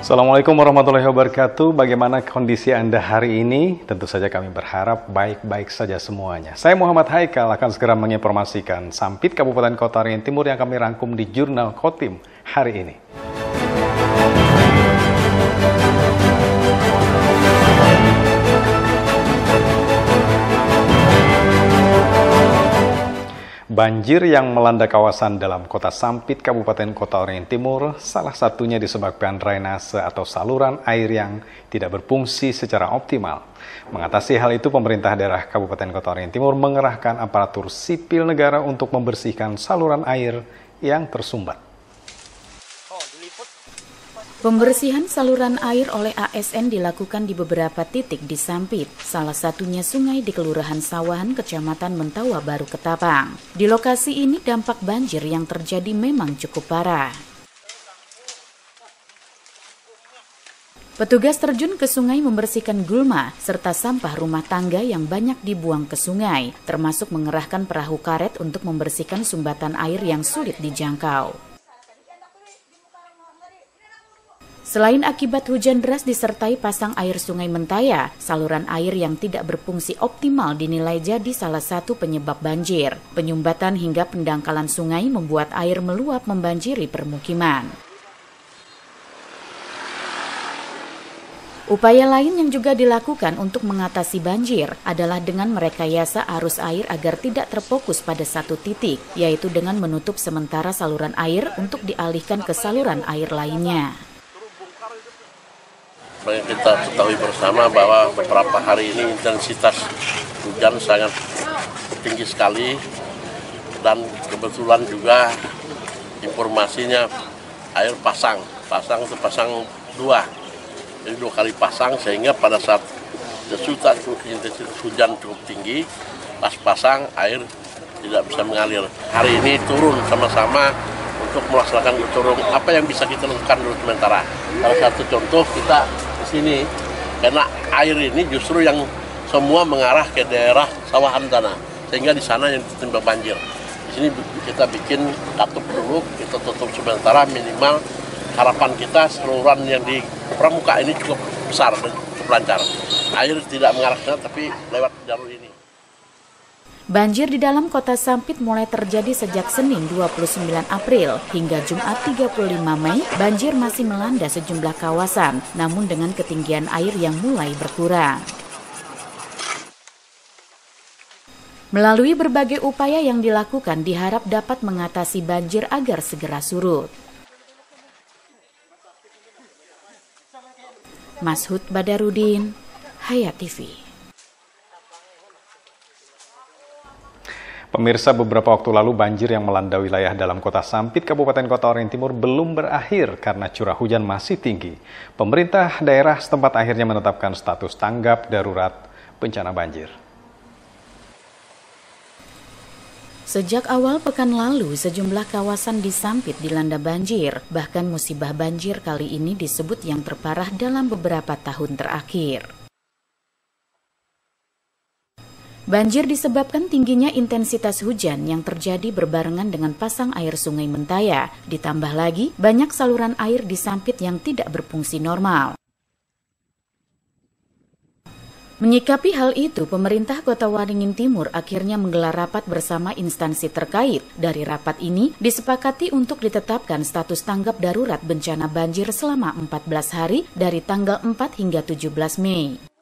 Assalamualaikum warahmatullahi wabarakatuh. Bagaimana kondisi Anda hari ini? Tentu saja kami berharap baik-baik saja semuanya. Saya Muhammad Haikal akan segera menginformasikan Sampit Kabupaten Kota Waringin Timur yang kami rangkum di Jurnal Kotim hari ini. Banjir yang melanda kawasan dalam kota Sampit, Kabupaten Kota Waringin Timur, salah satunya disebabkan drainase atau saluran air yang tidak berfungsi secara optimal. Mengatasi hal itu, pemerintah daerah Kabupaten Kota Waringin Timur mengerahkan aparatur sipil negara untuk membersihkan saluran air yang tersumbat. Pembersihan saluran air oleh ASN dilakukan di beberapa titik di Sampit, salah satunya sungai di Kelurahan Sawahan, Kecamatan Mentawa Baru, Ketapang. Di lokasi ini dampak banjir yang terjadi memang cukup parah. Petugas terjun ke sungai membersihkan gulma serta sampah rumah tangga yang banyak dibuang ke sungai, termasuk mengerahkan perahu karet untuk membersihkan sumbatan air yang sulit dijangkau. Selain akibat hujan deras disertai pasang air Sungai Mentaya, saluran air yang tidak berfungsi optimal dinilai jadi salah satu penyebab banjir. Penyumbatan hingga pendangkalan sungai membuat air meluap membanjiri permukiman. Upaya lain yang juga dilakukan untuk mengatasi banjir adalah dengan merekayasa arus air agar tidak terfokus pada satu titik, yaitu dengan menutup sementara saluran air untuk dialihkan ke saluran air lainnya. Kita ketahui bersama bahwa beberapa hari ini intensitas hujan sangat tinggi sekali dan kebetulan juga informasinya air pasang itu pasang dua, jadi 2 kali pasang sehingga pada saat intensitas hujan cukup tinggi, pas pasang air tidak bisa mengalir. Hari ini turun sama-sama untuk melaksanakan turun apa yang bisa kita lakukan dulu sementara. Salah satu contoh kita sini, karena air ini justru yang semua mengarah ke daerah Sawahan sana, sehingga di sana yang tertimpa banjir. Di sini kita bikin katup dulu, kita tutup sementara, minimal harapan kita saluran yang di pramuka ini cukup besar dan cukup lancar. Air tidak mengarah ke sana, tapi lewat jalur ini. Banjir di dalam kota Sampit mulai terjadi sejak Senin 29 April hingga Jumat 35 Mei. Banjir masih melanda sejumlah kawasan, namun dengan ketinggian air yang mulai berkurang. Melalui berbagai upaya yang dilakukan, diharap dapat mengatasi banjir agar segera surut. Mashud Badarudin, Hayat TV. Pemirsa, beberapa waktu lalu banjir yang melanda wilayah dalam kota Sampit, Kabupaten Kota Waringin Timur belum berakhir karena curah hujan masih tinggi. Pemerintah daerah setempat akhirnya menetapkan status tanggap darurat bencana banjir. Sejak awal pekan lalu, sejumlah kawasan di Sampit dilanda banjir. Bahkan musibah banjir kali ini disebut yang terparah dalam beberapa tahun terakhir. Banjir disebabkan tingginya intensitas hujan yang terjadi berbarengan dengan pasang air Sungai Mentaya. Ditambah lagi, banyak saluran air di Sampit yang tidak berfungsi normal. Menyikapi hal itu, pemerintah Kota Waringin Timur akhirnya menggelar rapat bersama instansi terkait. Dari rapat ini, disepakati untuk ditetapkan status tanggap darurat bencana banjir selama 14 hari dari tanggal 4 hingga 17 Mei.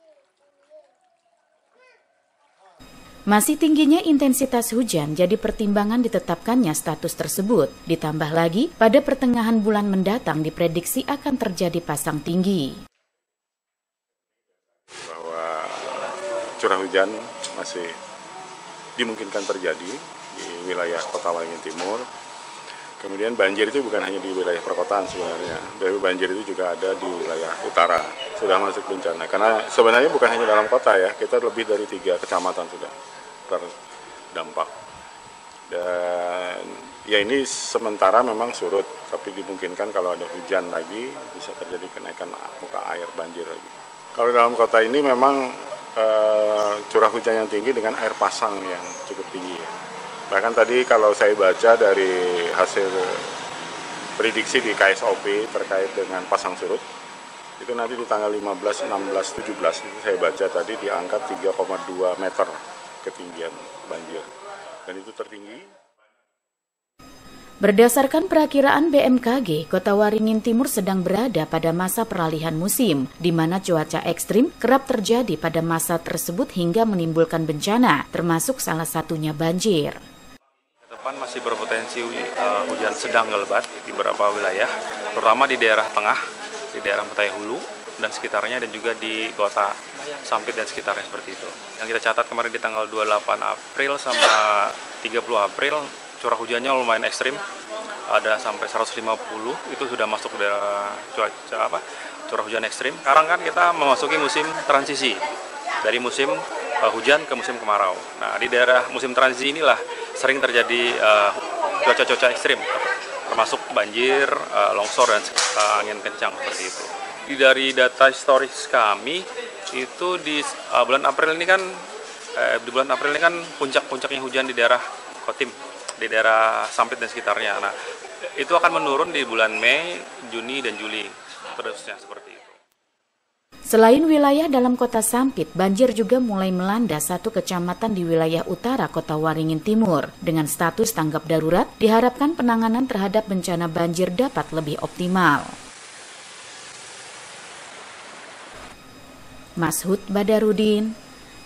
Masih tingginya intensitas hujan jadi pertimbangan ditetapkannya status tersebut. Ditambah lagi, pada pertengahan bulan mendatang diprediksi akan terjadi pasang tinggi. Bahwa curah hujan masih dimungkinkan terjadi di wilayah Kota Waringin Timur. Kemudian banjir itu bukan hanya di wilayah perkotaan sebenarnya, tapi banjir itu juga ada di wilayah utara, sudah masuk bencana. Karena sebenarnya bukan hanya dalam kota ya, kita lebih dari 3 kecamatan sudah terdampak. Dan ya ini sementara memang surut, tapi dimungkinkan kalau ada hujan lagi bisa terjadi kenaikan muka air banjir lagi. Kalau dalam kota ini memang curah hujan yang tinggi dengan air pasang yang cukup tinggi. Bahkan tadi kalau saya baca dari hasil prediksi di KSOP terkait dengan pasang surut, Itu nanti di tanggal 15, 16, 17 itu saya baca tadi di angka 3,2 meter ketinggian banjir. Dan itu tertinggi. Berdasarkan perakiraan BMKG, Kota Waringin Timur sedang berada pada masa peralihan musim, di mana cuaca ekstrim kerap terjadi pada masa tersebut hingga menimbulkan bencana, termasuk salah satunya banjir. Depan masih berpotensi hujan sedang hingga lebat di beberapa wilayah, terutama di daerah tengah, di daerah Petai Hulu dan sekitarnya, dan juga di Kota Sampit dan sekitarnya seperti itu. Yang kita catat kemarin di tanggal 28 April sama 30 April, curah hujannya lumayan ekstrim, ada sampai 150, itu sudah masuk daerah curah hujan ekstrim. Sekarang kan kita memasuki musim transisi, dari musim hujan ke musim kemarau. Nah, di daerah musim transisi inilah sering terjadi cuaca-cuaca ekstrim, termasuk banjir, longsor, dan angin kencang seperti itu. Dari data historis kami, itu di bulan April ini kan puncak-puncaknya hujan di daerah Kotim, di daerah Sampit dan sekitarnya. Nah, itu akan menurun di bulan Mei, Juni, dan Juli, terusnya seperti itu. Selain wilayah dalam Kota Sampit, banjir juga mulai melanda satu kecamatan di wilayah utara Kota Waringin Timur. Dengan status tanggap darurat, diharapkan penanganan terhadap bencana banjir dapat lebih optimal. Mashud Badarudin,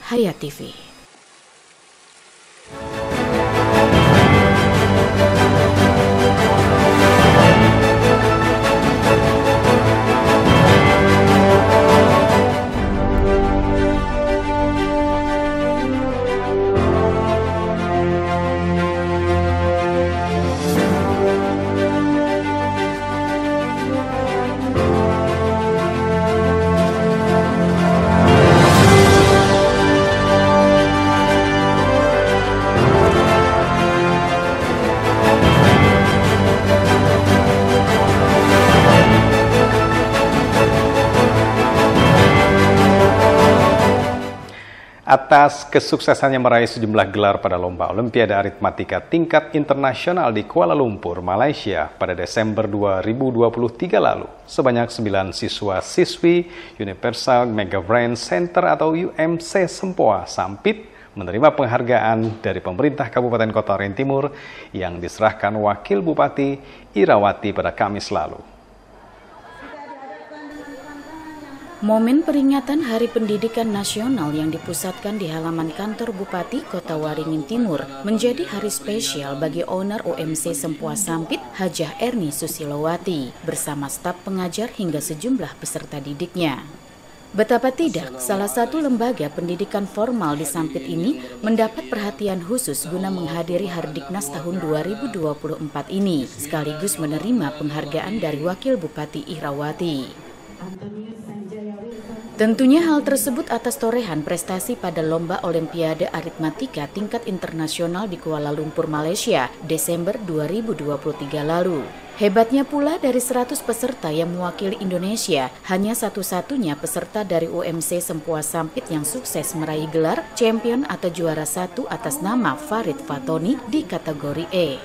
Hayat TV. Atas kesuksesannya meraih sejumlah gelar pada Lomba Olimpiade Aritmatika tingkat internasional di Kuala Lumpur, Malaysia pada Desember 2023 lalu, sebanyak 9 siswa-siswi Universal Mega Brain Center atau UMC Sempoa Sampit menerima penghargaan dari pemerintah Kabupaten Kota Waringin Timur yang diserahkan Wakil Bupati Irawati pada Kamis lalu. Momen peringatan Hari Pendidikan Nasional yang dipusatkan di halaman kantor Bupati Kota Waringin Timur menjadi hari spesial bagi owner UMC Sempoa Sampit, Hajah Erni Susilowati, bersama staf pengajar hingga sejumlah peserta didiknya. Betapa tidak, salah satu lembaga pendidikan formal di Sampit ini mendapat perhatian khusus guna menghadiri Hardiknas tahun 2024 ini, sekaligus menerima penghargaan dari Wakil Bupati Irawati. Tentunya hal tersebut atas torehan prestasi pada Lomba Olimpiade Aritmatika tingkat internasional di Kuala Lumpur, Malaysia, Desember 2023 lalu. Hebatnya pula dari 100 peserta yang mewakili Indonesia, hanya satu-satunya peserta dari UMC Sempoa Sampit yang sukses meraih gelar champion atau juara 1 atas nama Farid Fatoni di kategori E.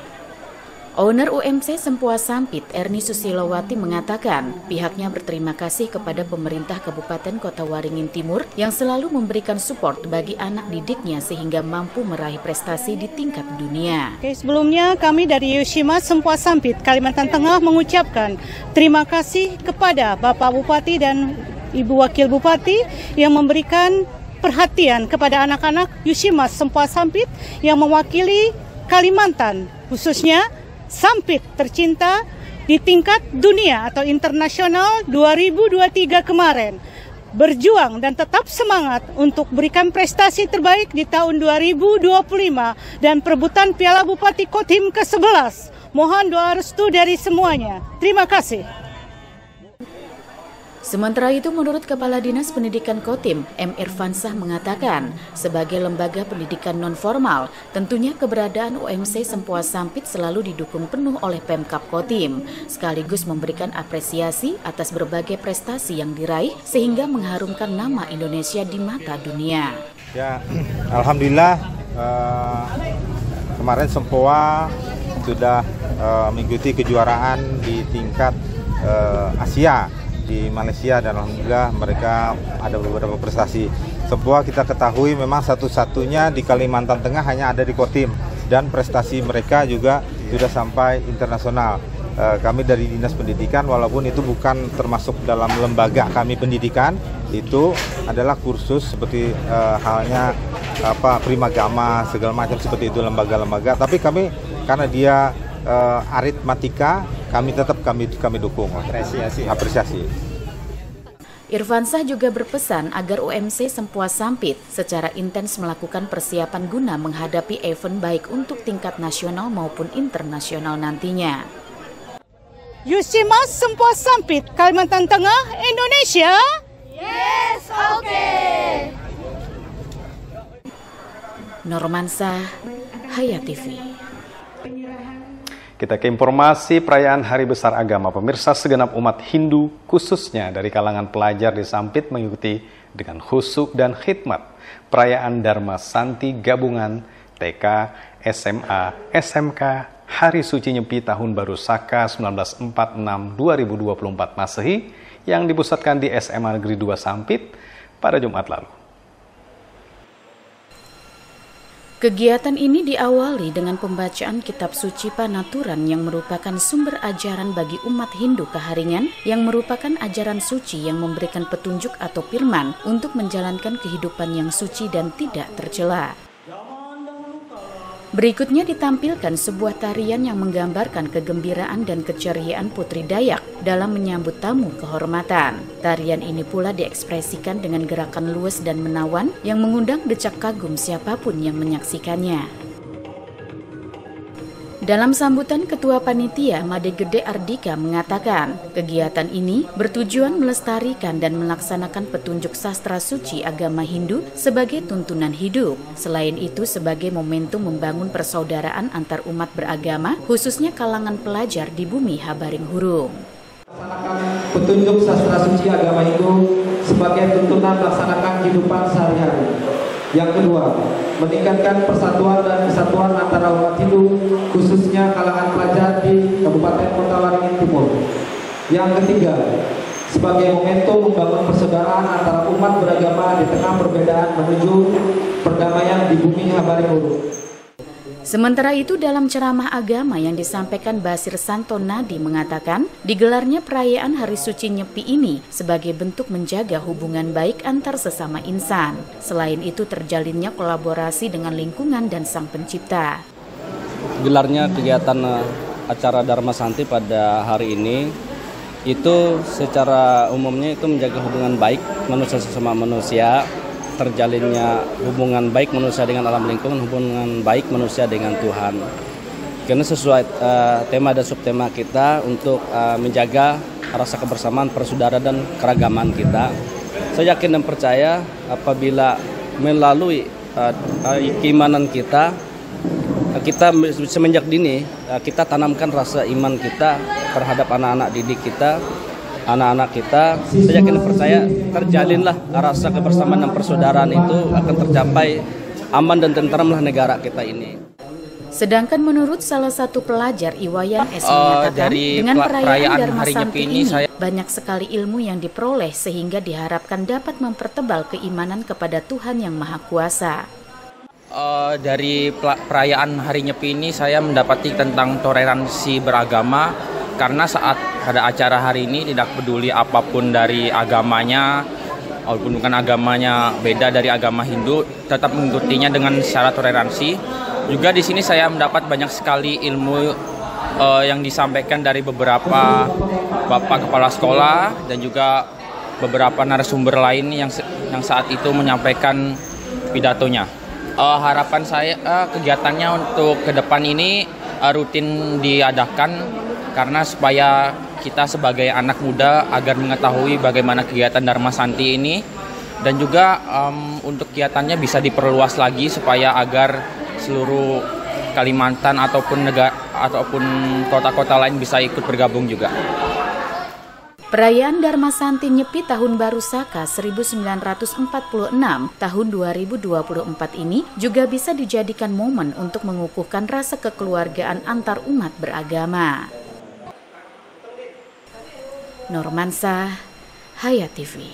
Owner UMC Sempoa Sampit, Erni Susilowati, mengatakan pihaknya berterima kasih kepada pemerintah Kabupaten Kota Waringin Timur yang selalu memberikan support bagi anak didiknya sehingga mampu meraih prestasi di tingkat dunia. Sebelumnya kami dari Yushima Sempoa Sampit, Kalimantan Tengah mengucapkan terima kasih kepada Bapak Bupati dan Ibu Wakil Bupati yang memberikan perhatian kepada anak-anak Yushima Sempoa Sampit yang mewakili Kalimantan, khususnya Sampit tercinta di tingkat dunia atau internasional 2023 kemarin. Berjuang dan tetap semangat untuk berikan prestasi terbaik di tahun 2025 dan perebutan Piala Bupati Kotim ke-11. Mohon doa restu dari semuanya. Terima kasih. Sementara itu, menurut Kepala Dinas Pendidikan Kotim, M. Irfansah mengatakan, sebagai lembaga pendidikan non-formal, tentunya keberadaan UMC Sempoa Sampit selalu didukung penuh oleh Pemkab Kotim, sekaligus memberikan apresiasi atas berbagai prestasi yang diraih sehingga mengharumkan nama Indonesia di mata dunia. Ya, alhamdulillah kemarin Sempoa sudah mengikuti kejuaraan di tingkat Asia di di Malaysia dan alhamdulillah mereka ada beberapa prestasi. Semua kita ketahui memang satu-satunya di Kalimantan Tengah hanya ada di Kotim dan prestasi mereka juga sudah sampai internasional. Kami dari Dinas Pendidikan walaupun itu bukan termasuk dalam lembaga kami pendidikan, itu adalah kursus seperti halnya Primagama segala macam seperti itu lembaga-lembaga. Tapi kami karena dia aritmatika kami tetap kami dukung. Apresiasi. Irfansyah juga berpesan agar UMC Sempuas Sampit secara intens melakukan persiapan guna menghadapi event baik untuk tingkat nasional maupun internasional nantinya. Yusimas Sempuas Sampit, Kalimantan Tengah, Indonesia. Yes, okay. Normansyah, Hayat TV. Kita ke informasi perayaan Hari Besar Agama. Pemirsa, segenap umat Hindu, khususnya dari kalangan pelajar di Sampit mengikuti dengan khusyuk dan khidmat perayaan Dharma Santi Gabungan TK, SMA, SMK Hari Suci Nyepi Tahun Baru Saka 1946-2024 Masehi yang dipusatkan di SMA Negeri 2 Sampit pada Jumat lalu. Kegiatan ini diawali dengan pembacaan kitab suci Panaturan yang merupakan sumber ajaran bagi umat Hindu Kaharingan yang merupakan ajaran suci yang memberikan petunjuk atau firman untuk menjalankan kehidupan yang suci dan tidak tercela. Berikutnya ditampilkan sebuah tarian yang menggambarkan kegembiraan dan keceriaan Putri Dayak dalam menyambut tamu kehormatan. Tarian ini pula diekspresikan dengan gerakan luwes dan menawan yang mengundang decak kagum siapapun yang menyaksikannya. Dalam sambutan Ketua Panitia, Made Gede Ardika mengatakan, kegiatan ini bertujuan melestarikan dan melaksanakan petunjuk sastra suci agama Hindu sebagai tuntunan hidup. Selain itu, sebagai momentum membangun persaudaraan antar umat beragama, khususnya kalangan pelajar di bumi Habaring Hurung. Petunjuk sastra suci agama Hindu sebagai tuntunan melaksanakan kehidupan sehari-hari. Yang kedua, meningkatkan persatuan dan kesatuan antara umat Hindu, khususnya kalangan pelajar di Kabupaten Kota Waringin Timur. Yang ketiga, sebagai momentum membangun persaudaraan antara umat beragama di tengah perbedaan menuju perdamaian di bumi Habaring Hurung. Sementara itu, dalam ceramah agama yang disampaikan Basir Santo Nadi mengatakan, digelarnya perayaan Hari Suci Nyepi ini sebagai bentuk menjaga hubungan baik antar sesama insan. Selain itu, terjalinnya kolaborasi dengan lingkungan dan Sang Pencipta. Gelarnya kegiatan acara Dharma Santi pada hari ini itu secara umumnya itu menjaga hubungan baik manusia sesama manusia, terjalinnya hubungan baik manusia dengan alam lingkungan, hubungan baik manusia dengan Tuhan. Karena sesuai tema dan subtema kita untuk menjaga rasa kebersamaan, persaudaraan dan keragaman kita. Saya yakin dan percaya apabila melalui keimanan kita semenjak dini kita tanamkan rasa iman kita terhadap anak-anak didik kita, anak-anak kita, saya yakin dan percaya terjalinlah rasa kebersamaan dan persaudaraan itu akan tercapai aman dan tentramlah negara kita ini. Sedangkan menurut salah satu pelajar Iwayan S mengatakan dengan perayaan Dharma Santi ini banyak sekali ilmu yang diperoleh sehingga diharapkan dapat mempertebal keimanan kepada Tuhan Yang Maha Kuasa. Dari perayaan Hari Nyepi ini saya mendapati tentang toleransi beragama. Karena saat ada acara hari ini tidak peduli apapun dari agamanya, walaupun bukan agamanya beda dari agama Hindu, tetap mengikutinya dengan secara toleransi. Juga di sini saya mendapat banyak sekali ilmu yang disampaikan dari beberapa bapak kepala sekolah dan juga beberapa narasumber lain yang saat itu menyampaikan pidatonya. Harapan saya kegiatannya untuk ke depan ini rutin diadakan karena supaya kita sebagai anak muda agar mengetahui bagaimana kegiatan Dharma Santi ini dan juga untuk kegiatannya bisa diperluas lagi supaya agar seluruh Kalimantan ataupun kota-kota lain bisa ikut bergabung juga. Perayaan Dharma Santi Nyepi Tahun Baru Saka 1946 tahun 2024 ini juga bisa dijadikan momen untuk mengukuhkan rasa kekeluargaan antar umat beragama. Normansyah, Hayat TV.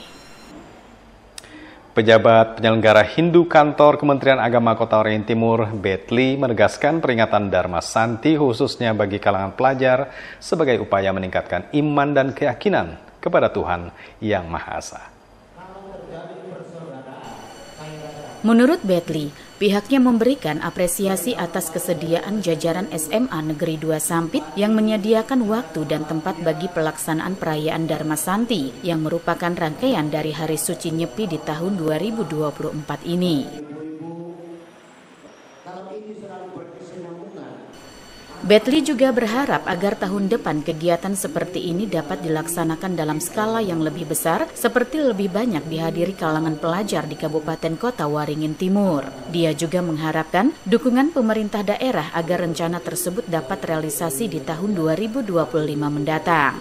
Pejabat penyelenggara Hindu Kantor Kementerian Agama Kota Waringin Timur, Betli, menegaskan peringatan Dharma Santi khususnya bagi kalangan pelajar sebagai upaya meningkatkan iman dan keyakinan kepada Tuhan Yang Maha Esa. Menurut Betli, pihaknya memberikan apresiasi atas kesediaan jajaran SMA Negeri 2 Sampit yang menyediakan waktu dan tempat bagi pelaksanaan perayaan Dharma Santi yang merupakan rangkaian dari Hari Suci Nyepi di tahun 2024 ini. Betli juga berharap agar tahun depan kegiatan seperti ini dapat dilaksanakan dalam skala yang lebih besar, seperti lebih banyak dihadiri kalangan pelajar di Kabupaten Kota Waringin Timur. Dia juga mengharapkan dukungan pemerintah daerah agar rencana tersebut dapat realisasi di tahun 2025 mendatang.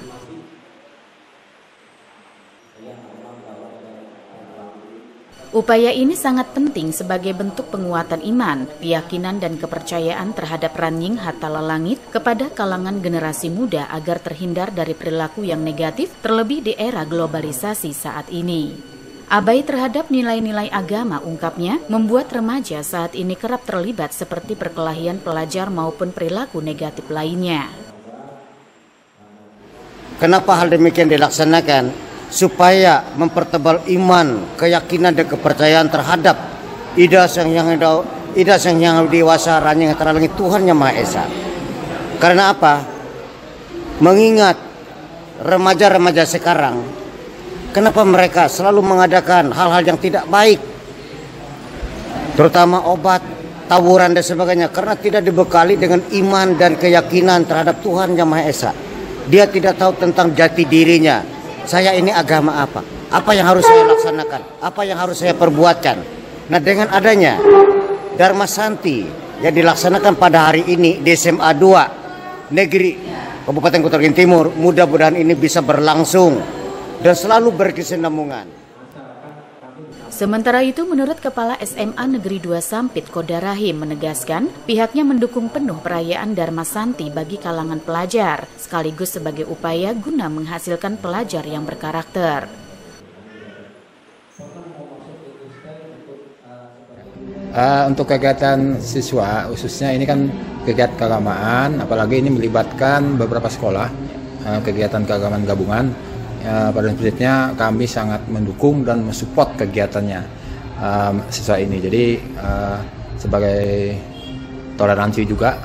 Upaya ini sangat penting sebagai bentuk penguatan iman, keyakinan dan kepercayaan terhadap Ranying Hatala Langit kepada kalangan generasi muda agar terhindar dari perilaku yang negatif terlebih di era globalisasi saat ini. Abai terhadap nilai-nilai agama, ungkapnya, membuat remaja saat ini kerap terlibat seperti perkelahian pelajar maupun perilaku negatif lainnya. Kenapa hal demikian dilaksanakan? Supaya mempertebal iman, keyakinan dan kepercayaan terhadap Ida Sang Yang Dewasa Ranying Hatala Langit Tuhan Yang Maha Esa. Karena apa? Mengingat remaja-remaja sekarang, kenapa mereka selalu mengadakan hal-hal yang tidak baik, terutama obat, tawuran dan sebagainya, karena tidak dibekali dengan iman dan keyakinan terhadap Tuhan Yang Maha Esa. Dia tidak tahu tentang jati dirinya. Saya ini agama apa? Apa yang harus saya laksanakan? Apa yang harus saya perbuatkan? Nah, dengan adanya Dharma Santi yang dilaksanakan pada hari ini di SMA 2 Negeri Kabupaten Kota Waringin Timur, mudah-mudahan ini bisa berlangsung dan selalu berkesinambungan. Sementara itu, menurut Kepala SMA Negeri 2 Sampit Koda Rahim menegaskan, pihaknya mendukung penuh perayaan Dharma Santi bagi kalangan pelajar, sekaligus sebagai upaya guna menghasilkan pelajar yang berkarakter. Untuk kegiatan siswa, khususnya ini kan kegiatan keagamaan, apalagi ini melibatkan beberapa sekolah, kegiatan keagamaan gabungan. Pada prinsipnya kami sangat mendukung dan mensupport kegiatannya siswa ini. Jadi sebagai toleransi juga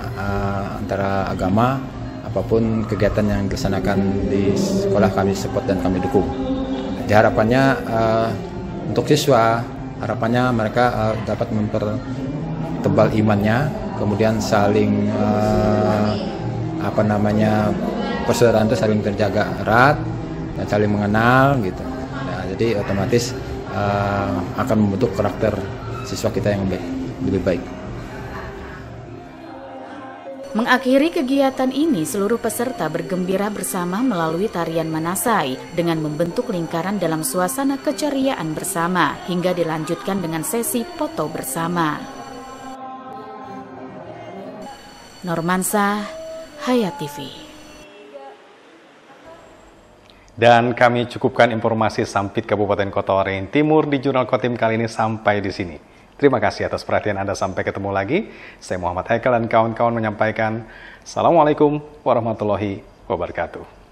antara agama, apapun kegiatan yang dilaksanakan di sekolah kami support dan kami dukung. Jadi harapannya untuk siswa, harapannya mereka dapat mempertebal imannya, kemudian saling persaudaraan itu saling terjaga erat dan saling mengenal gitu. Nah, jadi otomatis akan membentuk karakter siswa kita yang lebih baik. Mengakhiri kegiatan ini, seluruh peserta bergembira bersama melalui tarian Manasai dengan membentuk lingkaran dalam suasana keceriaan bersama hingga dilanjutkan dengan sesi foto bersama. Normansa, Hayat TV. Dan kami cukupkan informasi Sampit Kabupaten Kota Waringin Timur di Jurnal Kotim kali ini sampai di sini. Terima kasih atas perhatian Anda, sampai ketemu lagi. Saya Muhammad Haikal dan kawan-kawan menyampaikan Assalamualaikum warahmatullahi wabarakatuh.